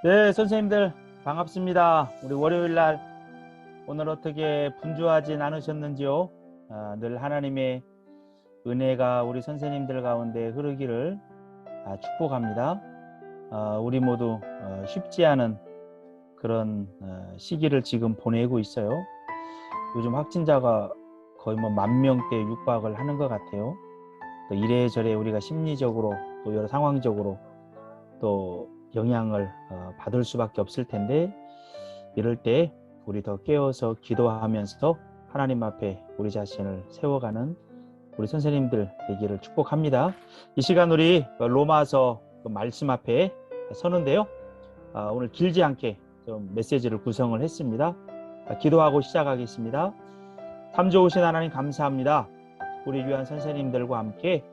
네, 선생님들 반갑습니다. 우리 월요일 날 오늘 어떻게 분주하진 않으셨는지요? 늘 하나님의 은혜가 우리 선생님들 가운데 흐르기를 축복합니다. 우리 모두 쉽지 않은 그런 시기를 지금 보내고 있어요. 요즘 확진자가 거의 뭐 10,000명대에 육박을 하는 것 같아요. 또 이래저래 우리가 심리적으로 또 여러 상황적으로 또 영향을 받을 수밖에 없을 텐데, 이럴 때 우리 더 깨어서 기도하면서 하나님 앞에 우리 자신을 세워가는 우리 선생님들 되기를 축복합니다. 이 시간 우리 로마서 말씀 앞에 서는데요, 오늘 길지 않게 좀 메시지를 구성을 했습니다. 기도하고 시작하겠습니다. 참 좋으신 하나님 감사합니다. 우리 귀한 선생님들과 함께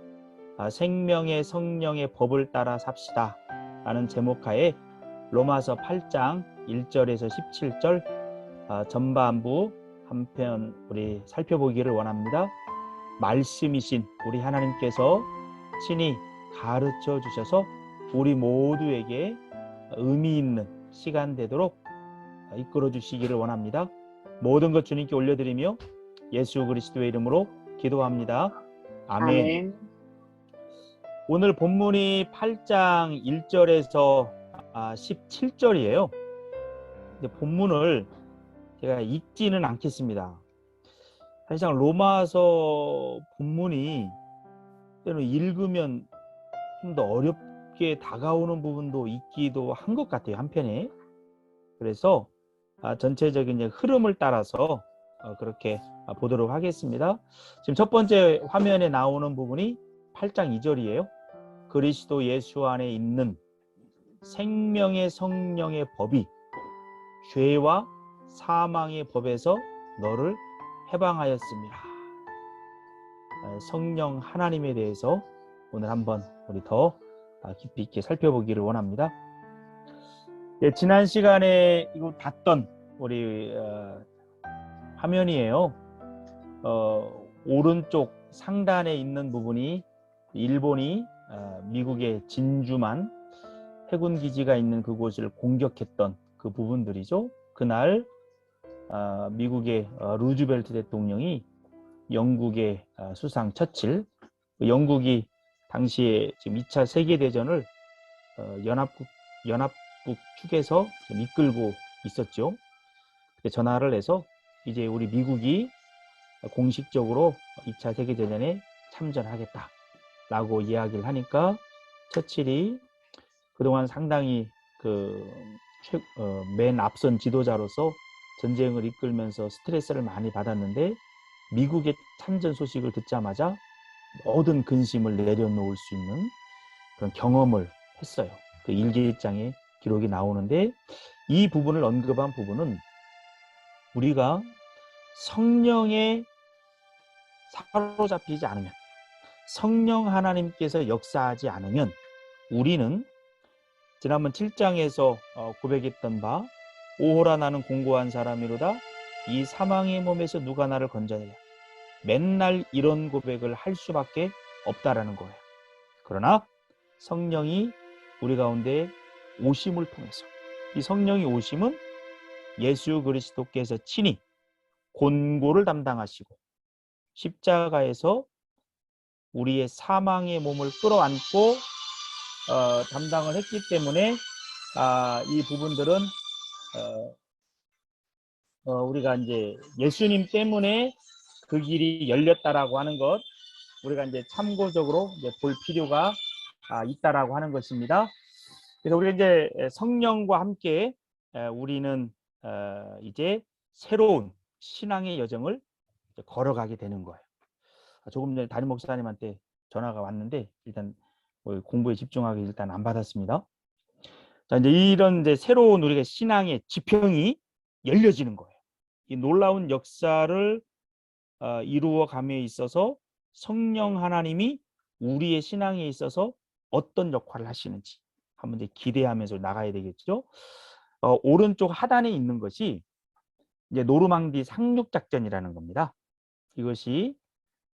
생명의 성령의 법을 따라 삽시다 라는 제목하에 로마서 8장 1절에서 17절 전반부 한편 우리 살펴보기를 원합니다. 말씀이신 우리 하나님께서 친히 가르쳐 주셔서 우리 모두에게 의미 있는 시간 되도록 이끌어 주시기를 원합니다. 모든 것 주님께 올려드리며 예수 그리스도의 이름으로 기도합니다. 아멘. 아멘. 오늘 본문이 8장 1절에서 17절이에요. 근데 본문을 제가 읽지는 않겠습니다. 사실상 로마서 본문이 때로 읽으면 좀 더 어렵게 다가오는 부분도 있기도 한 것 같아요, 한편에. 그래서 전체적인 흐름을 따라서 그렇게 보도록 하겠습니다. 지금 첫 번째 화면에 나오는 부분이 8장 2절이에요. 그리스도 예수 안에 있는 생명의 성령의 법이 죄와 사망의 법에서 너를 해방하였습니다. 성령 하나님에 대해서 오늘 한번 우리 더 깊이 있게 살펴보기를 원합니다. 지난 시간에 이거 봤던 우리 화면이에요. 오른쪽 상단에 있는 부분이 일본이 미국의 진주만 해군 기지가 있는 그곳을 공격했던 그 부분들이죠. 그날 미국의 루즈벨트 대통령이 영국의 수상 처칠, 영국이 당시에 지금 2차 세계대전을 연합국 축에서 이끌고 있었죠. 그때 전화를 해서 이제 우리 미국이 공식적으로 2차 세계대전에 참전하겠다라고 이야기를 하니까 처칠이 그동안 상당히 맨 앞선 지도자로서 전쟁을 이끌면서 스트레스를 많이 받았는데, 미국의 참전 소식을 듣자마자 모든 근심을 내려놓을 수 있는 그런 경험을 했어요. 그 일기장에 기록이 나오는데, 이 부분을 언급한 부분은 우리가 성령에 사로잡히지 않으면, 성령 하나님께서 역사하지 않으면 우리는 지난번 7장에서 고백했던 바 오호라 나는 공고한 사람이로다 이 사망의 몸에서 누가 나를 건져내랴, 맨날 이런 고백을 할 수밖에 없다라는 거예요. 그러나 성령이 우리 가운데 오심을 통해서, 이 성령이 오심은 예수 그리스도께서 친히 곤고를 담당하시고 십자가에서 우리의 사망의 몸을 끌어안고 담당을 했기 때문에 이 부분들은 우리가 이제 예수님 때문에 그 길이 열렸다라고 하는 것, 우리가 이제 참고적으로 이제 볼 필요가 있다라고 하는 것입니다. 그래서 우리가 이제 성령과 함께 우리는 이제 새로운 신앙의 여정을 걸어가게 되는 거예요. 조금 전에 담임 목사님한테 전화가 왔는데 일단 공부에 집중하기 일단 안 받았습니다. 자, 이제 이런 이제 새로운 우리가 신앙의 지평이 열려지는 거예요. 이 놀라운 역사를 이루어 감에 있어서 성령 하나님이 우리의 신앙에 있어서 어떤 역할을 하시는지 한번 이제 기대하면서 나가야 되겠죠. 오른쪽 하단에 있는 것이 이제 노르망디 상륙 작전이라는 겁니다. 이것이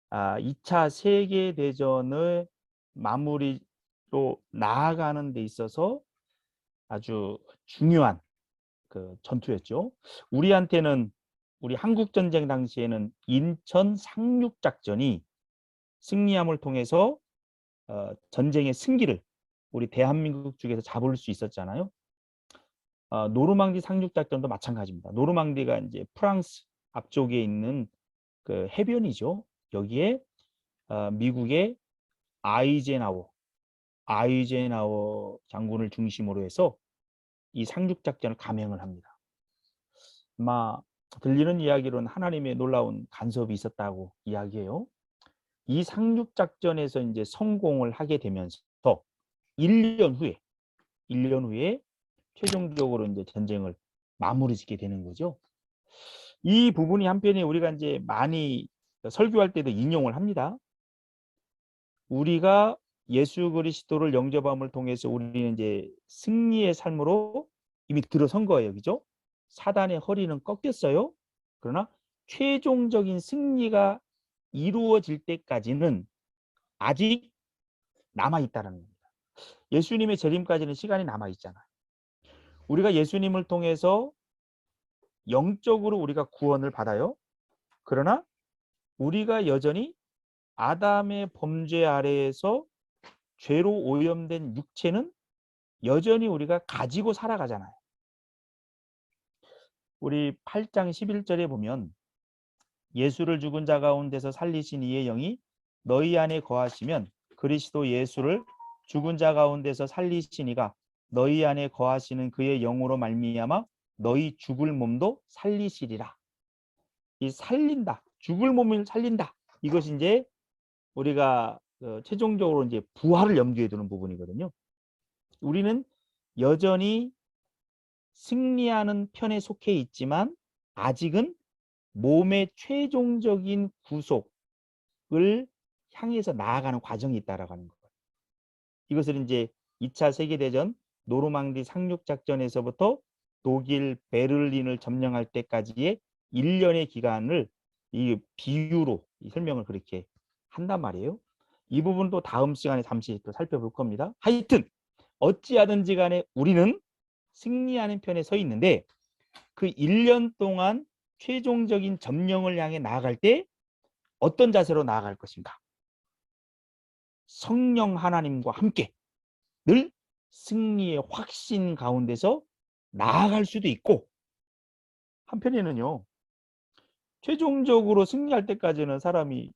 2차 세계 대전의 마무리로 나아가는 데 있어서 아주 중요한 그 전투였죠. 우리한테는 우리 한국 전쟁 당시에는 인천 상륙작전이 승리함을 통해서 전쟁의 승기를 우리 대한민국 쪽에서 잡을 수 있었잖아요. 노르망디 상륙작전도 마찬가지입니다. 노르망디가 이제 프랑스 앞쪽에 있는 그 해변이죠. 여기에 미국의 아이젠하워 장군을 중심으로 해서 이 상륙작전을 감행을 합니다. 아마 들리는 이야기로는 하나님의 놀라운 간섭이 있었다고 이야기해요. 이 상륙작전에서 이제 성공을 하게 되면서 1년 후에 최종적으로 이제 전쟁을 마무리 짓게 되는 거죠. 이 부분이 한편에 우리가 이제 많이 설교할 때도 인용을 합니다. 우리가 예수 그리스도를 영접함을 통해서 우리는 이제 승리의 삶으로 이미 들어선 거예요. 그죠? 사단의 허리는 꺾였어요. 그러나 최종적인 승리가 이루어질 때까지는 아직 남아있다는 겁니다. 예수님의 재림까지는 시간이 남아있잖아요. 우리가 예수님을 통해서 영적으로 우리가 구원을 받아요. 그러나 우리가 여전히 아담의 범죄 아래에서 죄로 오염된 육체는 여전히 우리가 가지고 살아가잖아요. 우리 8장 11절에 보면 예수를 죽은 자 가운데서 살리신 이의 영이 너희 안에 거하시면 그리스도 예수를 죽은 자 가운데서 살리신 이가 너희 안에 거하시는 그의 영으로 말미암아 너희 죽을 몸도 살리시리라. 이 살린다, 죽을 몸을 살린다. 이것이 이제 우리가 최종적으로 이제 부활을 염두에 두는 부분이거든요. 우리는 여전히 승리하는 편에 속해 있지만 아직은 몸의 최종적인 구속을 향해서 나아가는 과정이 있다라고 하는 거예요. 이것을 이제 2차 세계대전 노르망디 상륙작전에서부터 독일 베를린을 점령할 때까지의 1년의 기간을 이 비유로 설명을 그렇게 한단 말이에요. 이 부분도 다음 시간에 잠시 또 살펴볼 겁니다. 하여튼 어찌하든지 간에 우리는 승리하는 편에 서 있는데 그 1년 동안 최종적인 점령을 향해 나아갈 때 어떤 자세로 나아갈 것인가? 성령 하나님과 함께 늘 승리의 확신 가운데서 나아갈 수도 있고, 한편에는요 최종적으로 승리할 때까지는 사람이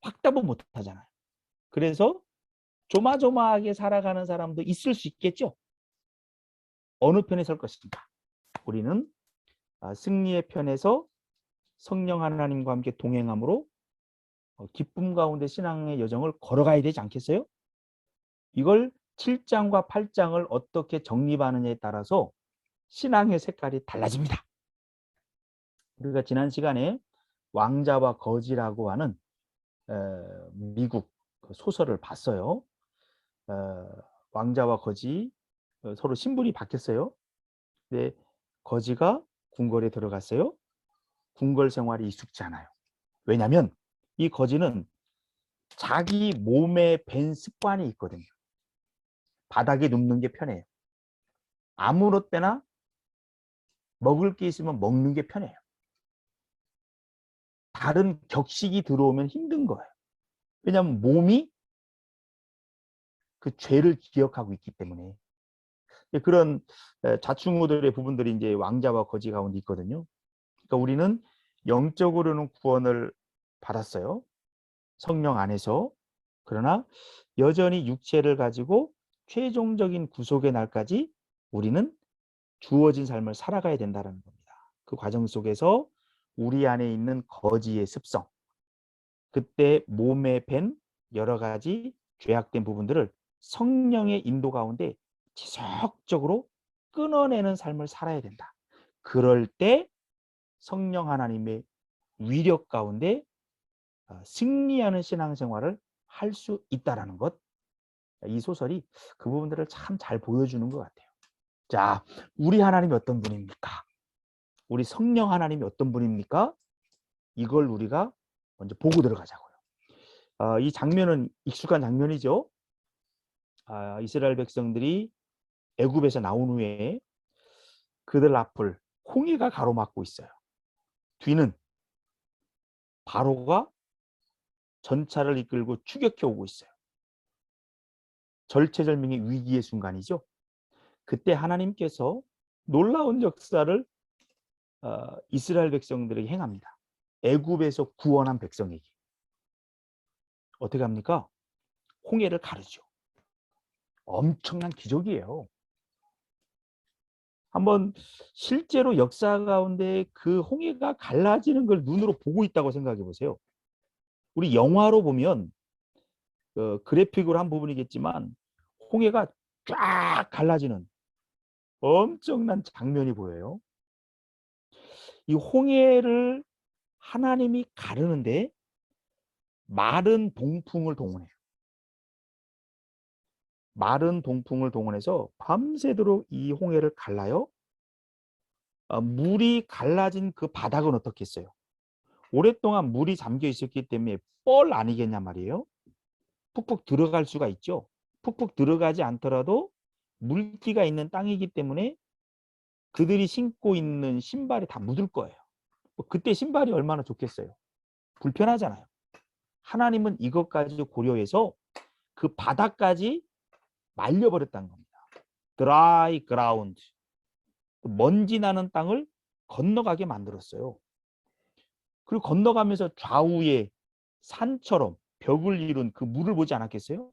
확답은 못 하잖아요. 그래서 조마조마하게 살아가는 사람도 있을 수 있겠죠. 어느 편에 설 것인가? 우리는 승리의 편에서 성령 하나님과 함께 동행함으로 기쁨 가운데 신앙의 여정을 걸어가야 되지 않겠어요? 이걸 7장과 8장을 어떻게 정립하느냐에 따라서 신앙의 색깔이 달라집니다. 우리가 지난 시간에 왕자와 거지라고 하는 미국 소설을 봤어요. 왕자와 거지 서로 신분이 바뀌었어요. 근데 거지가 궁궐에 들어갔어요. 궁궐 생활이 익숙지 않아요. 왜냐하면 이 거지는 자기 몸에 밴 습관이 있거든요. 바닥에 눕는 게 편해요. 아무렇 때나 먹을 게 있으면 먹는 게 편해요. 다른 격식이 들어오면 힘든 거예요. 왜냐하면 몸이 그 죄를 기억하고 있기 때문에. 그런 자충우들의 부분들이 이제 왕자와 거지 가운데 있거든요. 그러니까 우리는 영적으로는 구원을 받았어요. 성령 안에서. 그러나 여전히 육체를 가지고 최종적인 구속의 날까지 우리는 주어진 삶을 살아가야 된다는 겁니다. 그 과정 속에서 우리 안에 있는 거지의 습성, 그때 몸에 밴 여러 가지 죄악된 부분들을 성령의 인도 가운데 지속적으로 끊어내는 삶을 살아야 된다. 그럴 때 성령 하나님의 위력 가운데 승리하는 신앙생활을 할 수 있다는 것. 이 소설이 그 부분들을 참 잘 보여주는 것 같아요. 자, 우리 하나님이 어떤 분입니까? 우리 성령 하나님이 어떤 분입니까? 이걸 우리가 먼저 보고 들어가자고요. 이 장면은 익숙한 장면이죠. 이스라엘 백성들이 애굽에서 나온 후에 그들 앞을 홍해가 가로막고 있어요. 뒤는 바로가 전차를 이끌고 추격해 오고 있어요. 절체절명의 위기의 순간이죠. 그때 하나님께서 놀라운 역사를 이스라엘 백성들에게 행합니다. 애굽에서 구원한 백성에게. 어떻게 합니까? 홍해를 가르죠. 엄청난 기적이에요. 한번 실제로 역사 가운데 그 홍해가 갈라지는 걸 눈으로 보고 있다고 생각해 보세요. 우리 영화로 보면 그래픽으로 한 부분이겠지만 홍해가 쫙 갈라지는 엄청난 장면이 보여요. 이 홍해를 하나님이 가르는데 마른 동풍을 동원해요. 마른 동풍을 동원해서 밤새도록 이 홍해를 갈라요. 물이 갈라진 그 바닥은 어떻겠어요? 오랫동안 물이 잠겨 있었기 때문에 뻘 아니겠냐 말이에요. 푹푹 들어갈 수가 있죠. 푹푹 들어가지 않더라도 물기가 있는 땅이기 때문에 그들이 신고 있는 신발이 다 묻을 거예요. 그때 신발이 얼마나 좋겠어요. 불편하잖아요. 하나님은 이것까지 고려해서 그 바닥까지 말려버렸다는 겁니다. 드라이 그라운드. 먼지 나는 땅을 건너가게 만들었어요. 그리고 건너가면서 좌우에 산처럼 벽을 이룬 그 물을 보지 않았겠어요?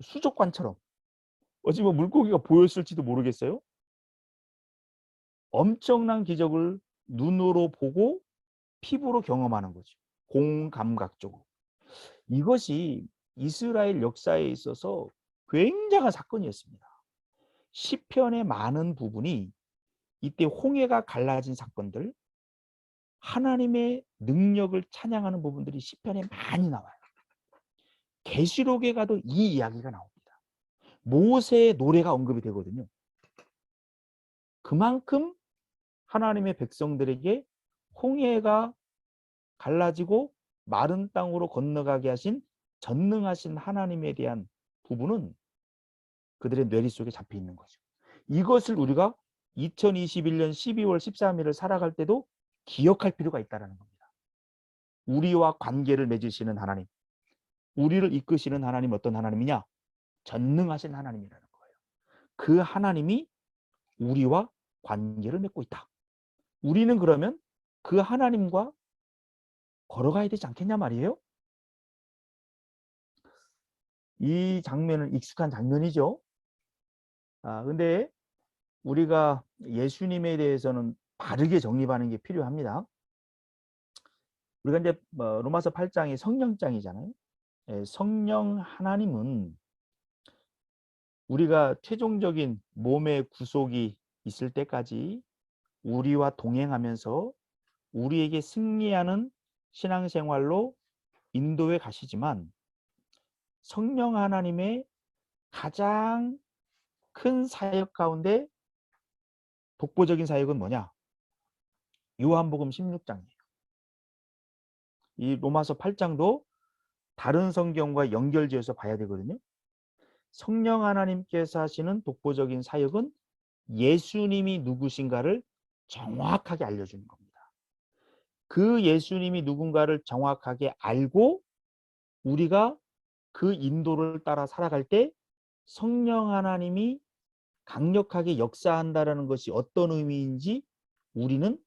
수족관처럼. 어찌 보면 물고기가 보였을지도 모르겠어요. 엄청난 기적을 눈으로 보고 피부로 경험하는 거죠. 공감각적으로. 이것이 이스라엘 역사에 있어서 굉장한 사건이었습니다. 시편의 많은 부분이 이때 홍해가 갈라진 사건들, 하나님의 능력을 찬양하는 부분들이 시편에 많이 나와요. 계시록에 가도 이 이야기가 나옵니다. 모세의 노래가 언급이 되거든요. 그만큼 하나님의 백성들에게 홍해가 갈라지고 마른 땅으로 건너가게 하신 전능하신 하나님에 대한 부분은 그들의 뇌리 속에 잡혀 있는 거죠. 이것을 우리가 2021년 12월 13일을 살아갈 때도 기억할 필요가 있다는 겁니다. 우리와 관계를 맺으시는 하나님, 우리를 이끄시는 하나님 어떤 하나님이냐? 전능하신 하나님이라는 거예요. 그 하나님이 우리와 관계를 맺고 있다. 우리는 그러면 그 하나님과 걸어가야 되지 않겠냐 말이에요. 이 장면은 익숙한 장면이죠. 근데 우리가 예수님에 대해서는 바르게 정립하는 게 필요합니다. 우리가 이제 로마서 8장이 성령장이잖아요. 성령 하나님은 우리가 최종적인 몸의 구속이 있을 때까지 우리와 동행하면서 우리에게 승리하는 신앙생활로 인도해 가시지만 성령 하나님의 가장 큰 사역 가운데 독보적인 사역은 뭐냐? 요한복음 16장이에요. 이 로마서 8장도 다른 성경과 연결지어서 봐야 되거든요. 성령 하나님께서 하시는 독보적인 사역은 예수님이 누구신가를 정확하게 알려주는 겁니다. 그 예수님이 누군가를 정확하게 알고 우리가 그 인도를 따라 살아갈 때 성령 하나님이 강력하게 역사한다는 것이 어떤 의미인지 우리는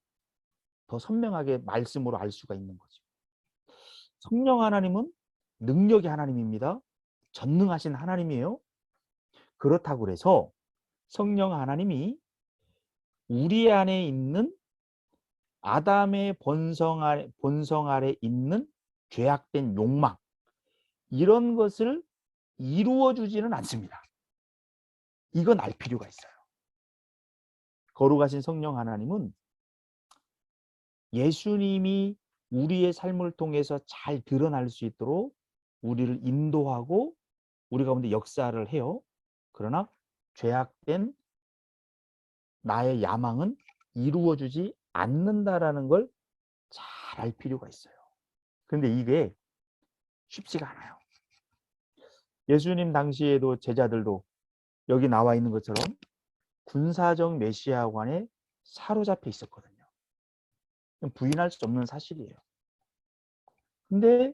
더 선명하게 말씀으로 알 수가 있는 거죠. 성령 하나님은 능력의 하나님입니다. 전능하신 하나님이에요. 그렇다고 해서 성령 하나님이 우리 안에 있는 아담의 본성 아래 있는 죄악된 욕망, 이런 것을 이루어 주지는 않습니다. 이건 알 필요가 있어요. 거룩하신 성령 하나님은 예수님이 우리의 삶을 통해서 잘 드러날 수 있도록 우리를 인도하고 우리 가운데 역사를 해요. 그러나 죄악된 나의 야망은 이루어주지 않는다라는 걸 잘 알 필요가 있어요. 그런데 이게 쉽지가 않아요. 예수님 당시에도 제자들도 여기 나와 있는 것처럼 군사적 메시아관에 사로잡혀 있었거든요. 부인할 수 없는 사실이에요. 근데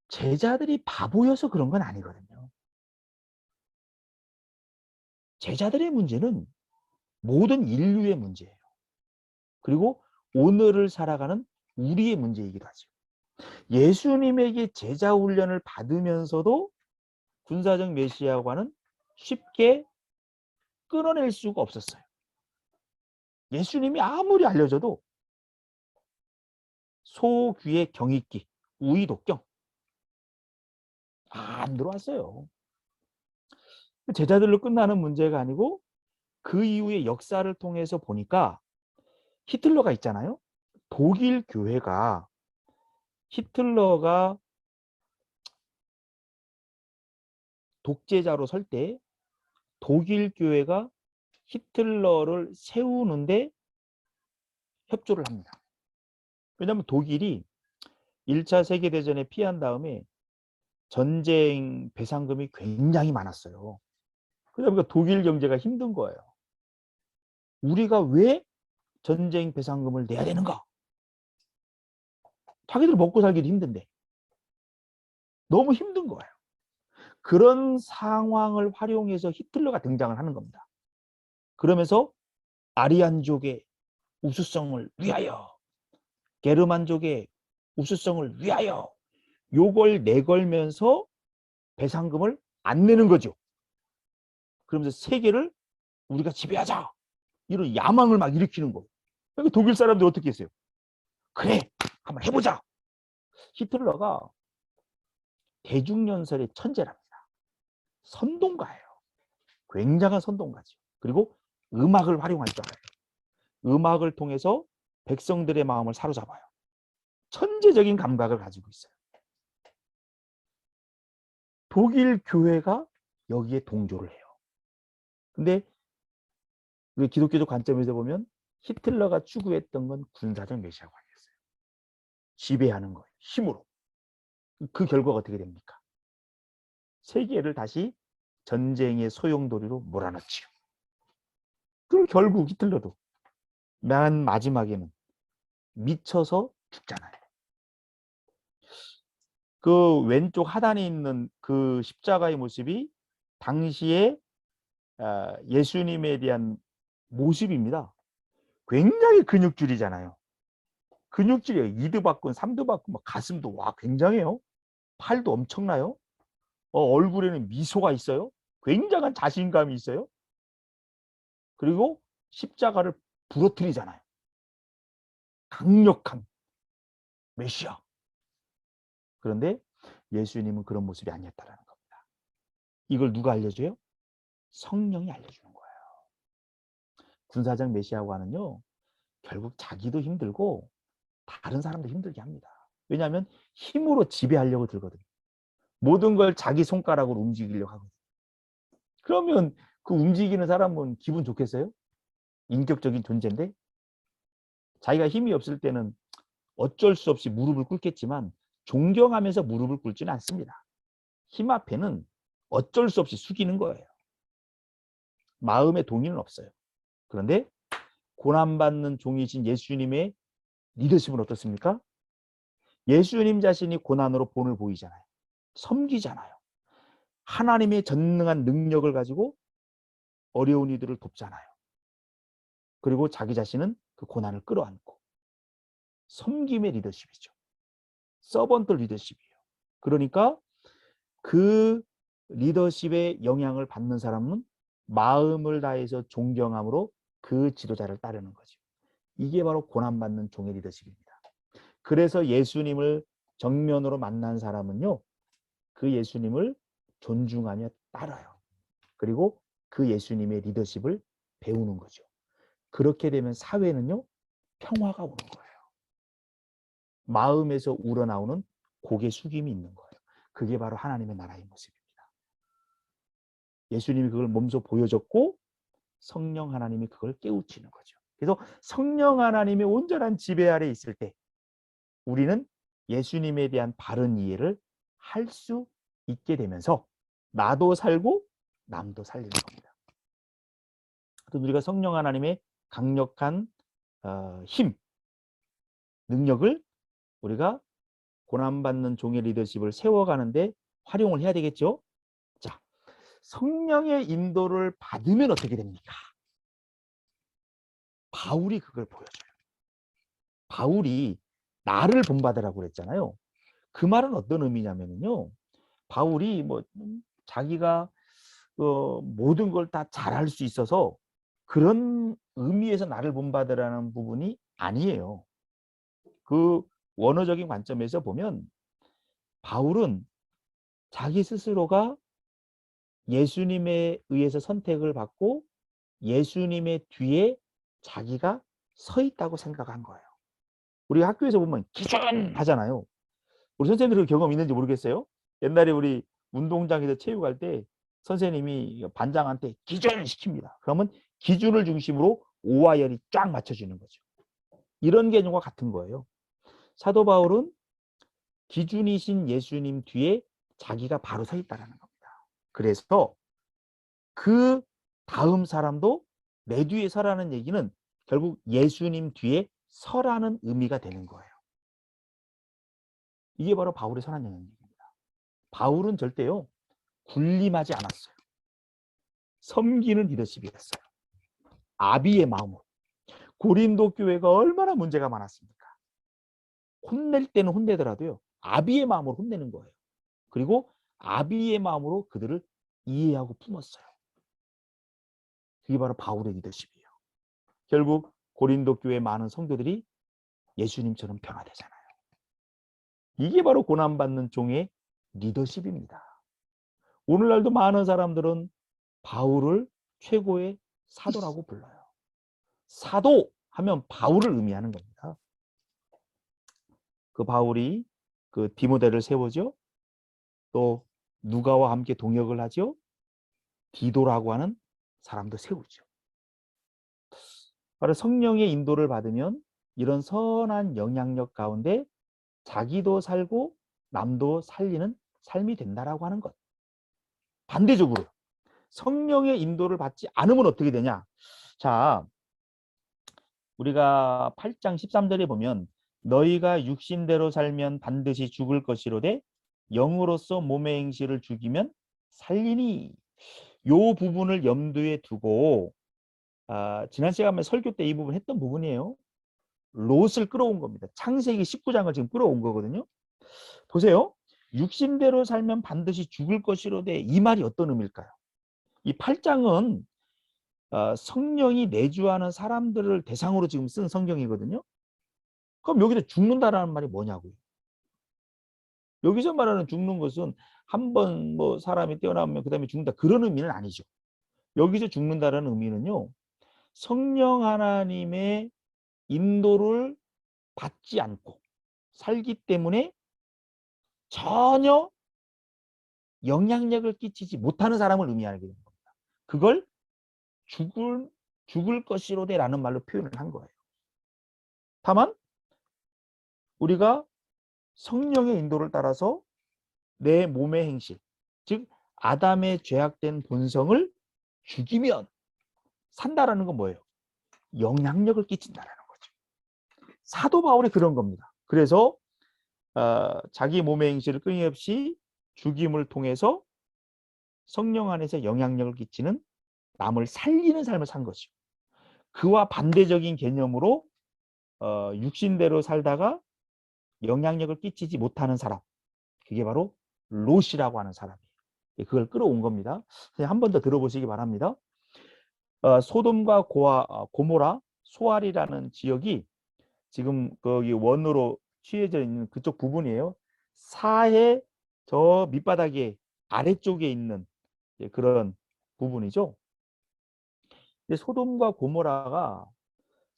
제자들이 바보여서 그런 건 아니거든요. 제자들의 문제는 모든 인류의 문제예요. 그리고 오늘을 살아가는 우리의 문제이기도 하죠. 예수님에게 제자 훈련을 받으면서도 군사적 메시아와는 쉽게 끊어낼 수가 없었어요. 예수님이 아무리 알려줘도 소귀의 경익기, 우의독경 안 들어왔어요. 제자들로 끝나는 문제가 아니고 그 이후의 역사를 통해서 보니까 히틀러가 있잖아요. 독일 교회가 히틀러가 독재자로 설 때 독일 교회가 히틀러를 세우는데 협조를 합니다. 왜냐하면 독일이 1차 세계대전에 피한 다음에 전쟁 배상금이 굉장히 많았어요. 그러다 보니까 독일 경제가 힘든 거예요. 우리가 왜 전쟁 배상금을 내야 되는가? 자기들 먹고 살기도 힘든데. 너무 힘든 거예요. 그런 상황을 활용해서 히틀러가 등장을 하는 겁니다. 그러면서 아리안족의 우수성을 위하여, 게르만족의 우수성을 위하여 요걸 내걸면서 배상금을 안 내는 거죠. 그러면서 세계를 우리가 지배하자. 이런 야망을 막 일으키는 거예요. 그러니까 독일 사람들 어떻게 했어요? 그래, 한번 해보자. 히틀러가 대중연설의 천재랍니다. 선동가예요. 굉장한 선동가죠. 그리고 음악을 활용할 줄 알아요. 음악을 통해서 백성들의 마음을 사로잡아요. 천재적인 감각을 가지고 있어요. 독일 교회가 여기에 동조를 해요. 근데 우리 기독교적 관점에서 보면 히틀러가 추구했던 건 군사적 메시아관이었어요. 지배하는 거예요. 힘으로. 그 결과가 어떻게 됩니까? 세계를 다시 전쟁의 소용돌이로 몰아넣지요. 그럼 결국 히틀러도 맨 마지막에는 미쳐서 죽잖아요. 그 왼쪽 하단에 있는 그 십자가의 모습이 당시에 예수님에 대한 모습입니다. 굉장히 근육줄이잖아요. 근육질이에요. 2도 받고 3도 받고 막 가슴도 와 굉장해요. 팔도 엄청나요. 얼굴에는 미소가 있어요. 굉장한 자신감이 있어요. 그리고 십자가를 부러뜨리잖아요. 강력한 메시아. 그런데 예수님은 그런 모습이 아니었다는 겁니다. 이걸 누가 알려줘요? 성령이 알려주는 거예요. 군사적 메시아와는요. 결국 자기도 힘들고 다른 사람도 힘들게 합니다. 왜냐하면 힘으로 지배하려고 들거든요. 모든 걸 자기 손가락으로 움직이려고 하거든요. 그러면 그 움직이는 사람은 기분 좋겠어요? 인격적인 존재인데 자기가 힘이 없을 때는 어쩔 수 없이 무릎을 꿇겠지만 존경하면서 무릎을 꿇지는 않습니다. 힘 앞에는 어쩔 수 없이 숙이는 거예요. 마음의 동의는 없어요. 그런데 고난받는 종이신 예수님의 리더십은 어떻습니까? 예수님 자신이 고난으로 본을 보이잖아요. 섬기잖아요. 하나님의 전능한 능력을 가지고 어려운 이들을 돕잖아요. 그리고 자기 자신은 그 고난을 끌어안고 섬김의 리더십이죠. 서번트 리더십이에요. 그러니까 그 리더십의 영향을 받는 사람은 마음을 다해서 존경함으로 그 지도자를 따르는 거죠. 이게 바로 고난받는 종의 리더십입니다. 그래서 예수님을 정면으로 만난 사람은요. 그 예수님을 존중하며 따라요. 그리고 그 예수님의 리더십을 배우는 거죠. 그렇게 되면 사회는요. 평화가 오는 거예요. 마음에서 우러나오는 고개 숙임이 있는 거예요. 그게 바로 하나님의 나라의 모습입니다. 예수님이 그걸 몸소 보여줬고 성령 하나님이 그걸 깨우치는 거죠. 그래서 성령 하나님의 온전한 지배 아래 있을 때 우리는 예수님에 대한 바른 이해를 할 수 있게 되면서 나도 살고 남도 살리는 겁니다. 또 우리가 성령 하나님의 강력한 힘, 능력을 우리가 고난받는 종의 리더십을 세워가는데 활용을 해야 되겠죠. 자, 성령의 인도를 받으면 어떻게 됩니까? 바울이 그걸 보여줘요. 바울이 나를 본받으라고 그랬잖아요. 그 말은 어떤 의미냐면요. 바울이 뭐 자기가 모든 걸 다 잘할 수 있어서 그런 의미에서 나를 본받으라는 부분이 아니에요. 그 원어적인 관점에서 보면 바울은 자기 스스로가 예수님에 의해서 선택을 받고 예수님의 뒤에 자기가 서 있다고 생각한 거예요. 우리 학교에서 보면 기준 하잖아요. 우리 선생님들 그 경험 있는지 모르겠어요. 옛날에 우리 운동장에서 체육할 때 선생님이 반장한테 기준 시킵니다. 그러면 기준을 중심으로 오와 열이 쫙 맞춰주는 거죠. 이런 개념과 같은 거예요. 사도 바울은 기준이신 예수님 뒤에 자기가 바로 서 있다는 겁니다. 그래서 그 다음 사람도 내 뒤에 서라는 얘기는 결국 예수님 뒤에 서라는 의미가 되는 거예요. 이게 바로 바울의 선한 영향력입니다. 바울은 절대요 군림하지 않았어요. 섬기는 리더십이었어요. 아비의 마음으로. 고린도 교회가 얼마나 문제가 많았습니까? 혼낼 때는 혼내더라도요 아비의 마음으로 혼내는 거예요. 그리고 아비의 마음으로 그들을 이해하고 품었어요. 그게 바로 바울의 리더십이에요. 결국 고린도 교회 많은 성도들이 예수님처럼 변화되잖아요. 이게 바로 고난받는 종의 리더십입니다. 오늘날도 많은 사람들은 바울을 최고의 사도라고 불러요. 사도 하면 바울을 의미하는 겁니다. 그 바울이 그 디모데를 세우죠. 또 누가와 함께 동역을 하죠. 디도라고 하는 사람도 세우죠. 바로 성령의 인도를 받으면 이런 선한 영향력 가운데 자기도 살고 남도 살리는 삶이 된다라고 하는 것. 반대적으로 성령의 인도를 받지 않으면 어떻게 되냐? 자, 우리가 8장 13절에 보면 너희가 육신대로 살면 반드시 죽을 것이로되 영으로서 몸의 행실을 죽이면 살리니. 요 부분을 염두에 두고 지난 시간에 설교 때 이 부분 했던 부분이에요. 롯을 끌어온 겁니다. 창세기 19장을 지금 끌어온 거거든요. 보세요. 육신대로 살면 반드시 죽을 것이로되 이 말이 어떤 의미일까요? 이 8장은 성령이 내주하는 사람들을 대상으로 지금 쓴 성경이거든요. 그럼 여기서 죽는다라는 말이 뭐냐고요. 여기서 말하는 죽는 것은 한 번 뭐 사람이 뛰어나면 그 다음에 죽는다 그런 의미는 아니죠. 여기서 죽는다라는 의미는요. 성령 하나님의 인도를 받지 않고 살기 때문에 전혀 영향력을 끼치지 못하는 사람을 의미하게 되는 겁니다. 그걸 죽을 것이로되라는 말로 표현을 한 거예요. 다만 우리가 성령의 인도를 따라서 내 몸의 행실, 즉 아담의 죄악된 본성을 죽이면 산다라는 건 뭐예요? 영향력을 끼친다라는 거죠. 사도 바울이 그런 겁니다. 그래서 자기 몸의 행실을 끊임없이 죽임을 통해서 성령 안에서 영향력을 끼치는 남을 살리는 삶을 산 거죠. 그와 반대적인 개념으로 육신대로 살다가 영향력을 끼치지 못하는 사람, 그게 바로 롯이라고 하는 사람이에요. 그걸 끌어온 겁니다. 한 번 더 들어보시기 바랍니다. 소돔과 고모라, 소알이라는 지역이 지금 거기 원으로 취해져 있는 그쪽 부분이에요. 사해 저 밑바닥에 아래쪽에 있는 그런 부분이죠. 소돔과 고모라가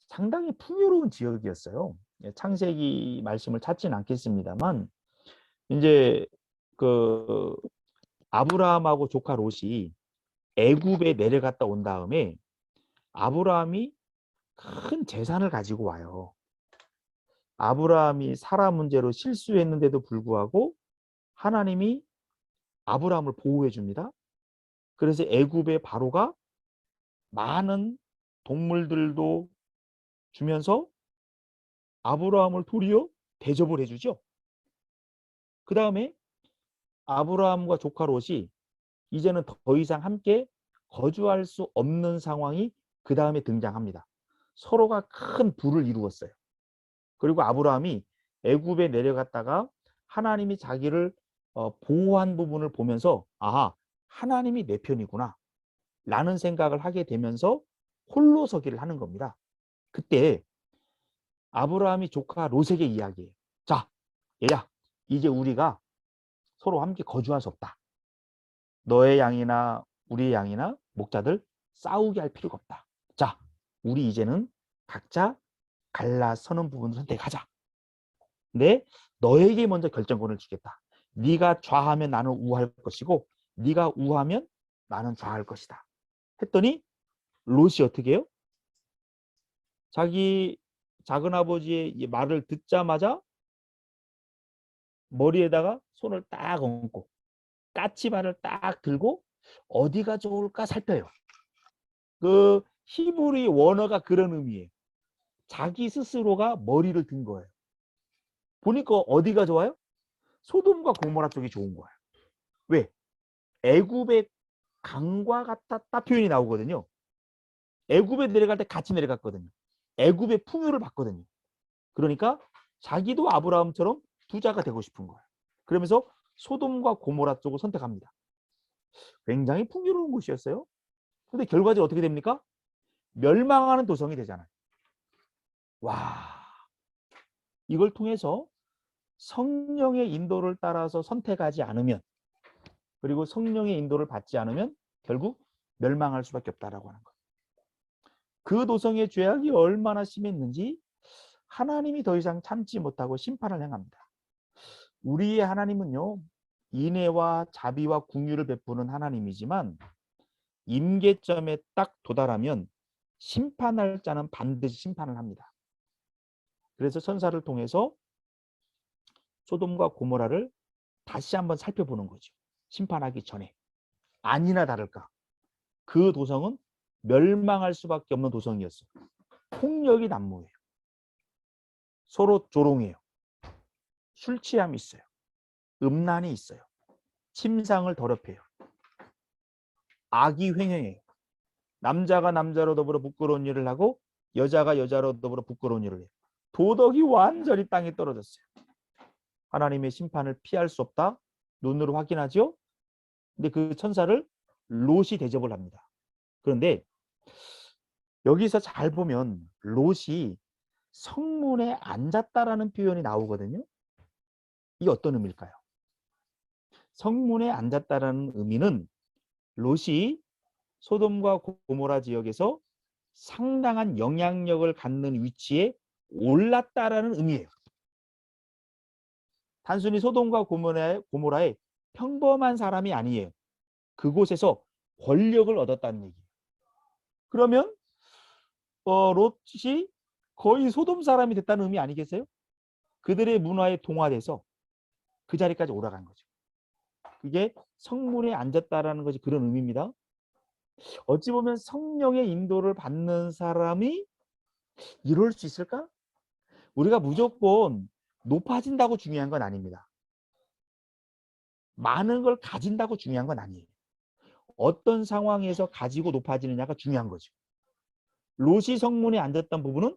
상당히 풍요로운 지역이었어요. 창세기 말씀을 찾지는 않겠습니다만 이제 그 아브라함하고 조카 롯이 애굽에 내려갔다 온 다음에 아브라함이 큰 재산을 가지고 와요. 아브라함이 사라 문제로 실수했는데도 불구하고 하나님이 아브라함을 보호해 줍니다. 그래서 애굽의 바로가 많은 동물들도 주면서 아브라함을 도리어 대접을 해주죠. 그 다음에 아브라함과 조카 롯이 이제는 더 이상 함께 거주할 수 없는 상황이 그 다음에 등장합니다. 서로가 큰 불을 이루었어요. 그리고 아브라함이 애굽에 내려갔다가 하나님이 자기를 보호한 부분을 보면서 아하, 하나님이 내 편이구나 라는 생각을 하게 되면서 홀로 서기를 하는 겁니다. 그때 아브라함이 조카 롯에게 이야기해요. 자, 얘야, 이제 우리가 서로 함께 거주할 수 없다. 너의 양이나 우리의 양이나 목자들 싸우게 할 필요가 없다. 자, 우리 이제는 각자 갈라서는 부분을 선택하자. 근데 너에게 먼저 결정권을 주겠다. 네가 좌하면 나는 우할 것이고 네가 우하면 나는 좌할 것이다. 했더니 롯이 어떻게 해요? 자기 작은아버지의 말을 듣자마자 머리에다가 손을 딱 얹고 까치발을 딱 들고 어디가 좋을까 살펴요. 그 히브리 원어가 그런 의미예요. 자기 스스로가 머리를 든 거예요. 보니까 어디가 좋아요? 소돔과 고모라 쪽이 좋은 거예요. 왜? 애굽의 강과 같았다 표현이 나오거든요. 애굽에 내려갈 때 같이 내려갔거든요. 애굽의 풍요를 봤거든요. 그러니까 자기도 아브라함처럼 부자가 되고 싶은 거예요. 그러면서 소돔과 고모라 쪽을 선택합니다. 굉장히 풍요로운 곳이었어요. 근데 결과적으로 어떻게 됩니까? 멸망하는 도성이 되잖아요. 와, 이걸 통해서 성령의 인도를 따라서 선택하지 않으면, 그리고 성령의 인도를 받지 않으면 결국 멸망할 수밖에 없다라고 하는 거예요. 그 도성의 죄악이 얼마나 심했는지 하나님이 더 이상 참지 못하고 심판을 행합니다. 우리의 하나님은요, 인애와 자비와 긍휼을 베푸는 하나님이지만 임계점에 딱 도달하면 심판할 자는 반드시 심판을 합니다. 그래서 천사를 통해서 소돔과 고모라를 다시 한번 살펴보는 거죠. 심판하기 전에. 아니나 다를까 그 도성은 멸망할 수밖에 없는 도성이었어요. 폭력이 난무해요. 서로 조롱해요. 술 취함이 있어요. 음란이 있어요. 침상을 더럽혀요. 악이 횡행해요. 남자가 남자로 더불어 부끄러운 일을 하고 여자가 여자로 더불어 부끄러운 일을 해요. 도덕이 완전히 땅에 떨어졌어요. 하나님의 심판을 피할 수 없다. 눈으로 확인하죠. 근데 그 천사를 롯이 대접을 합니다. 그런데 여기서 잘 보면 롯이 성문에 앉았다라는 표현이 나오거든요. 이게 어떤 의미일까요? 성문에 앉았다라는 의미는 롯이 소돔과 고모라 지역에서 상당한 영향력을 갖는 위치에 올랐다라는 의미예요. 단순히 소돔과 고모라의 평범한 사람이 아니에요. 그곳에서 권력을 얻었다는 얘기예요. 그러면 롯이 거의 소돔 사람이 됐다는 의미 아니겠어요? 그들의 문화에 동화돼서 그 자리까지 올라간 거죠. 그게 성문에 앉았다라는 것이 그런 의미입니다. 어찌 보면 성령의 인도를 받는 사람이 이럴 수 있을까? 우리가 무조건 높아진다고 중요한 건 아닙니다. 많은 걸 가진다고 중요한 건 아니에요. 어떤 상황에서 가지고 높아지느냐가 중요한 거죠. 롯이 성문에 앉았던 부분은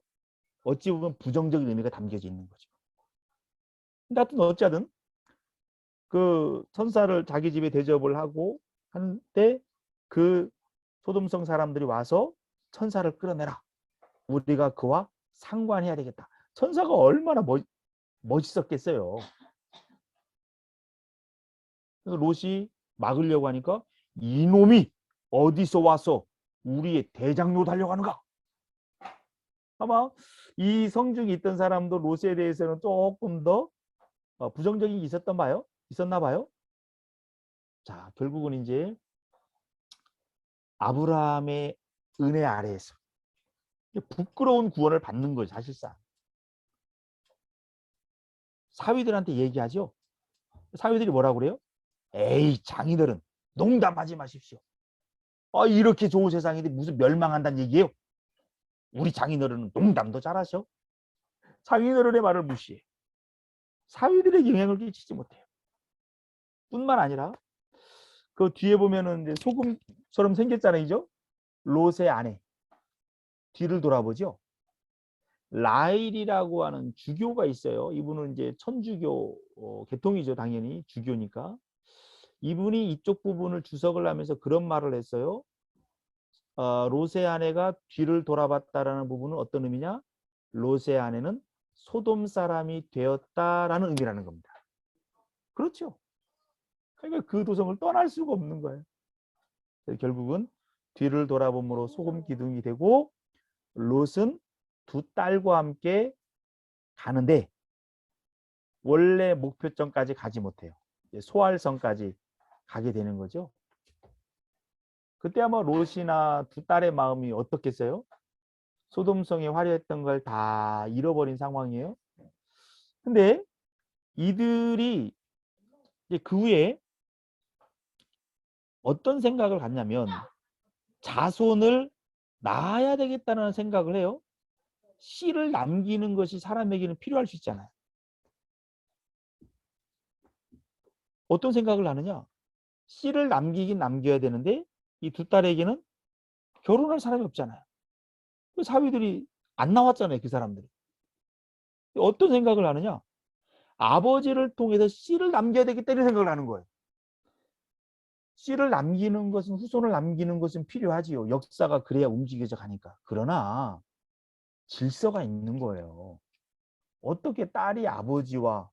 어찌 보면 부정적인 의미가 담겨져 있는 거죠. 근데 하여튼 어찌하든 그 천사를 자기 집에 대접을 하고 한때 그 소돔성 사람들이 와서 천사를 끌어내라. 우리가 그와 상관해야 되겠다. 천사가 얼마나 멋있었겠어요. 롯이 막으려고 하니까 이놈이 어디서 와서 우리의 대장로 달려가는가? 아마 이 성중에 있던 사람도 롯에 대해서는 조금 더 부정적인 게 있었나 봐요. 자, 결국은 이제 아브라함의 은혜 아래에서 부끄러운 구원을 받는 거죠, 사실상. 사위들한테 얘기하죠. 사위들이 뭐라고 그래요? 에이, 장인어른 농담하지 마십시오. 이렇게 좋은 세상인데 무슨 멸망한다는 얘기예요? 우리 장인어른은 농담도 잘하셔. 장인어른의 말을 무시해. 사위들에게 영향을 끼치지 못해요. 뿐만 아니라 그 뒤에 보면은 이제 소금처럼 생겼잖아요. 롯의 아내. 뒤를 돌아보죠. 라일이라고 하는 주교가 있어요. 이분은 이제 천주교 계통이죠. 당연히 주교니까. 이분이 이쪽 부분을 주석을 하면서 그런 말을 했어요. 롯의 아내가 뒤를 돌아봤다라는 부분은 어떤 의미냐? 롯의 아내는 소돔 사람이 되었다라는 의미라는 겁니다. 그렇죠. 그러니까 그 도성을 떠날 수가 없는 거예요. 결국은 뒤를 돌아봄으로 소금 기둥이 되고 롯은 두 딸과 함께 가는데 원래 목표점까지 가지 못해요. 소알성까지 가게 되는 거죠. 그때 아마 롯이나 두 딸의 마음이 어떻겠어요? 소돔성이 화려했던 걸 다 잃어버린 상황이에요. 근데 이들이 이제 그 후에 어떤 생각을 갖냐면 자손을 낳아야 되겠다는 생각을 해요. 씨를 남기는 것이 사람에게는 필요할 수 있잖아요. 어떤 생각을 하느냐? 씨를 남기긴 남겨야 되는데 이 두 딸에게는 결혼할 사람이 없잖아요. 그 사위들이 안 나왔잖아요. 그 사람들이. 어떤 생각을 하느냐? 아버지를 통해서 씨를 남겨야 되겠다 이런 생각을 하는 거예요. 씨를 남기는 것은 후손을 남기는 것은 필요하지요. 역사가 그래야 움직여져 가니까. 그러나 질서가 있는 거예요. 어떻게 딸이 아버지와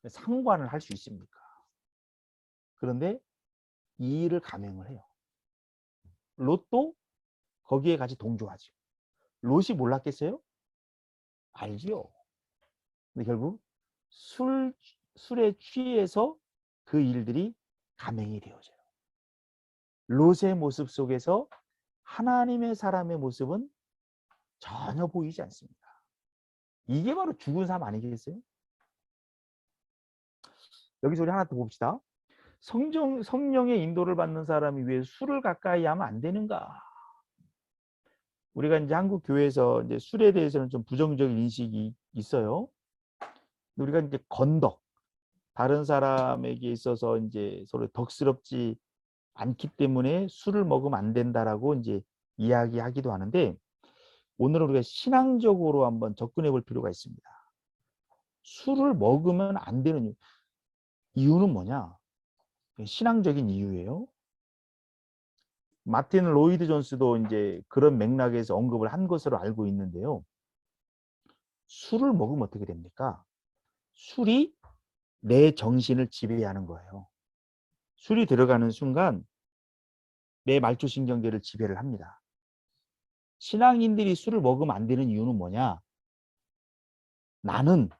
상관을 할 수 있습니까? 그런데 이 일을 감행을 해요. 롯도 거기에 같이 동조하죠. 롯이 몰랐겠어요? 알지요. 근데 결국 술에 취해서 그 일들이 감행이 되어져요. 롯의 모습 속에서 하나님의 사람의 모습은 전혀 보이지 않습니다. 이게 바로 죽은 삶 아니겠어요? 여기서 우리 하나 더 봅시다. 성령의 인도를 받는 사람이 왜 술을 가까이 하면 안 되는가? 우리가 이제 한국 교회에서 이제 술에 대해서는 좀 부정적인 인식이 있어요. 우리가 이제 건덕, 다른 사람에게 있어서 이제 서로 덕스럽지 않기 때문에 술을 먹으면 안 된다라고 이제 이야기하기도 하는데 오늘은 우리가 신앙적으로 한번 접근해 볼 필요가 있습니다. 술을 먹으면 안 되는 이유는 뭐냐? 신앙적인 이유예요. 마틴 로이드 존스도 이제 그런 맥락에서 언급을 한 것으로 알고 있는데요. 술을 먹으면 어떻게 됩니까? 술이 내 정신을 지배하는 거예요. 술이 들어가는 순간 내 말초신경계를 지배를 합니다. 신앙인들이 술을 먹으면 안 되는 이유는 뭐냐? 나는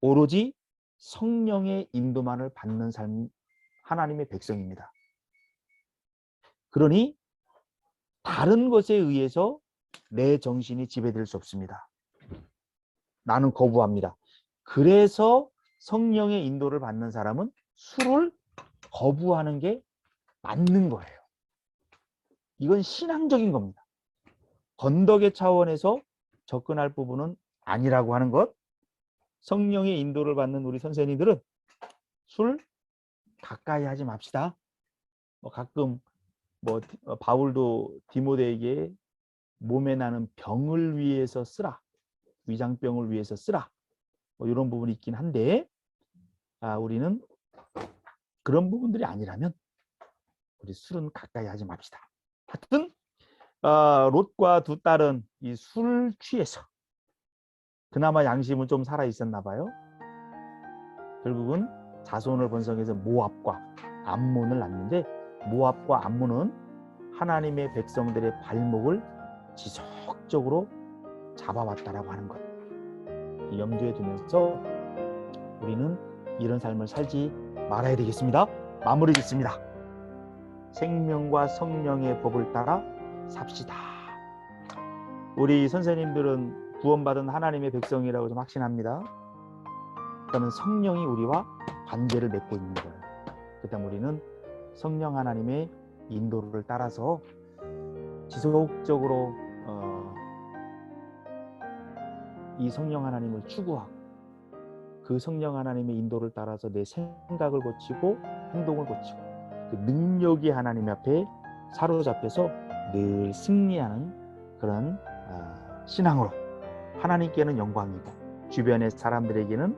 오로지 성령의 인도만을 받는 삶, 하나님의 백성입니다. 그러니 다른 것에 의해서 내 정신이 지배될 수 없습니다. 나는 거부합니다. 그래서 성령의 인도를 받는 사람은 술을 거부하는 게 맞는 거예요. 이건 신앙적인 겁니다. 건덕의 차원에서 접근할 부분은 아니라고 하는 것. 성령의 인도를 받는 우리 선생님들은 술 가까이 하지 맙시다. 가끔 바울도 디모데에게 몸에 나는 병을 위해서 쓰라. 위장병을 위해서 쓰라. 이런 부분이 있긴 한데 우리는 그런 부분들이 아니라면 우리 술은 가까이 하지 맙시다. 하여튼 롯과 두 딸은 이 술 취해서 그나마 양심은 좀 살아 있었나 봐요. 결국은 자손을 번성해서 모압과 암몬을 낳는데 모압과 암몬은 하나님의 백성들의 발목을 지속적으로 잡아왔다라고 하는 것. 염두에 두면서 우리는 이런 삶을 살지 말아야 되겠습니다. 마무리 짓습니다. 생명과 성령의 법을 따라 삽시다. 우리 선생님들은 구원받은 하나님의 백성이라고 좀 확신합니다. 그러면 성령이 우리와 관계를 맺고 있는 거예요. 그다음 우리는 성령 하나님의 인도를 따라서 지속적으로 이 성령 하나님을 추구하고 그 성령 하나님의 인도를 따라서 내 생각을 고치고 행동을 고치고 그 능력이 하나님 앞에 사로잡혀서 늘 승리하는 그런 신앙으로 하나님께는 영광이고 주변의 사람들에게는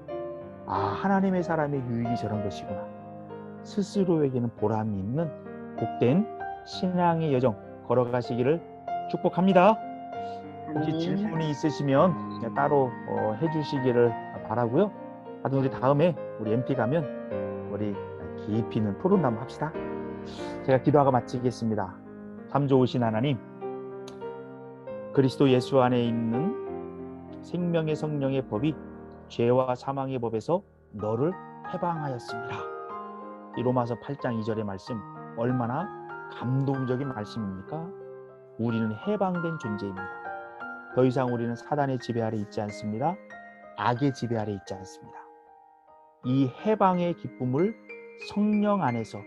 하나님의 사람의 유익이 저런 것이구나, 스스로에게는 보람이 있는 복된 신앙의 여정 걸어가시기를 축복합니다. 혹시 질문이 있으시면 따로 해주시기를 바라고요. 하여튼 우리 다음에 우리 MP 가면 우리 깊이 있는 토론도 한번 합시다. 제가 기도하고 마치겠습니다. 참 좋으신 하나님, 그리스도 예수 안에 있는 생명의 성령의 법이 죄와 사망의 법에서 너를 해방하였습니다. 이 로마서 8장 2절의 말씀 얼마나 감동적인 말씀입니까? 우리는 해방된 존재입니다. 더 이상 우리는 사단의 지배 아래 있지 않습니다. 악의 지배 아래 있지 않습니다. 이 해방의 기쁨을 성령 안에서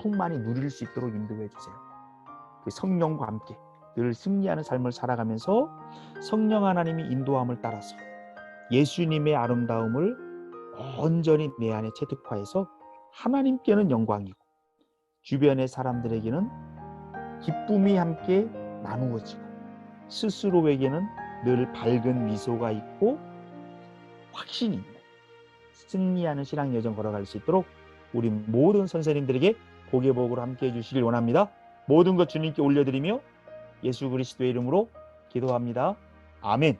충만히 누릴 수 있도록 인도해 주세요. 그 성령과 함께 늘 승리하는 삶을 살아가면서 성령 하나님이 인도함을 따라서 예수님의 아름다움을 온전히 내 안에 체득화해서 하나님께는 영광이고 주변의 사람들에게는 기쁨이 함께 나누어지고 스스로에게는 늘 밝은 미소가 있고 확신이 있는 승리하는 신앙 여정 걸어갈 수 있도록 우리 모든 선생님들에게 복의 복으로 함께 해주시길 원합니다. 모든 것 주님께 올려드리며 예수 그리스도의 이름으로 기도합니다. 아멘.